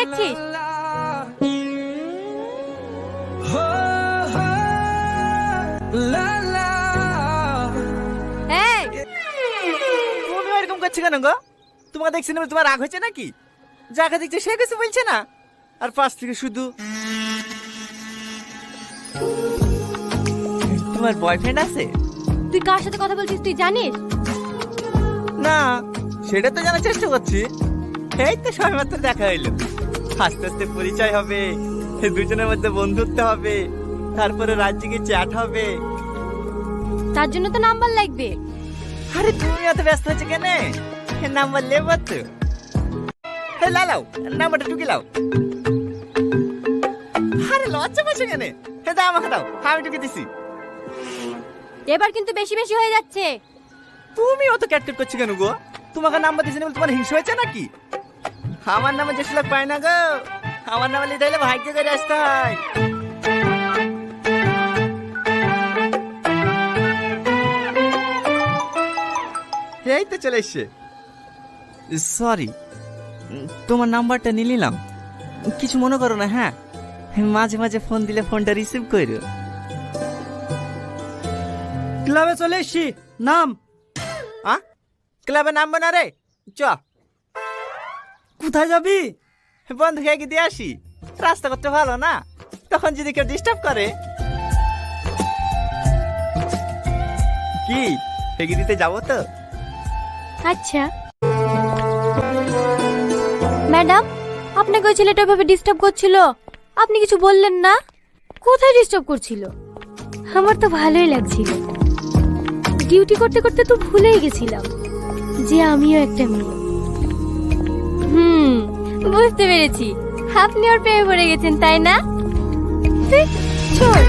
দেখছিস? এই, তুমি এরকম করছো কেন গো? তোমাকে দেখছি না, তোমার রাগ হয়েছে নাকি? যাকে দেখছে সে কিছু বলছে না, আর পাশ থেকে শুধু তোমার বয়ফ্রেন্ড আছে? তুই কার সাথে কথা বলছিস তুই জানিস? না, সেটা তো জানার চেষ্টা করছি। এই তো সবেমাত্র দেখা হইলো, আস্তে আস্তে পরিচয় হবে, দুজনের মধ্যে বন্ধুত্ব হবে, তারপরে রাজ্যে চ্যাট হবে। তার জন্য তো নাম্বার লাগবে। আরে তুমি এত ব্যস্ত হচ্ছে কেন? নাম্বার লেবো তো। হে লাও, নাম্বারটা টুকি লাও। আরে লজ্জা পাচ্ছে কেন? হে দাও, আমাকে দাও, আমি টুকি দিছি। এবার কিন্তু বেশি বেশি হয়ে যাচ্ছে। তুমি অত ক্যাটকেট করছো কেন গো? তোমাকে নাম্বার দিছি না বলে তোমার হিংসা হয়েছে নাকি? আমার নামে যে লোক পায় না গো, আমার নামে লিখে দিলে ভাগ্য করে আসতে হয়। এই তো চলে এসছে। সরি, তোমার নাম্বারটা নিয়ে নিলাম, কিছু মনে করো না। হ্যাঁ, মাঝে মাঝে ফোন দিলে ফোনটা রিসিভ করো। ক্লাবে চলে এসছি, নাম। ক্লাবে নামবে না রে, চ। কোথায় যাবি? বন্ধুকে এগিয়ে দিয়ে আসি, রাস্তা করতে ভালো না, তখন যদি কেউ ডিস্টার্ব করে। কি এগিয়ে দিতে যাবো তো? আচ্ছা ম্যাডাম, আপনাকে ওই ছেলেটা ভাবে ডিস্টার্ব করছিল, আপনি কিছু বললেন না? কোথায় ডিস্টার্ব করছিল? আমার তো ভালোই লাগছিল। ডিউটি করতে করতে তো ভুলেই গেছিলাম যে আমিও একটা মেয়ে। বুঝতে পেরেছি, আপনি ওর প্রেমে পড়ে গেছেন তাই না? চল।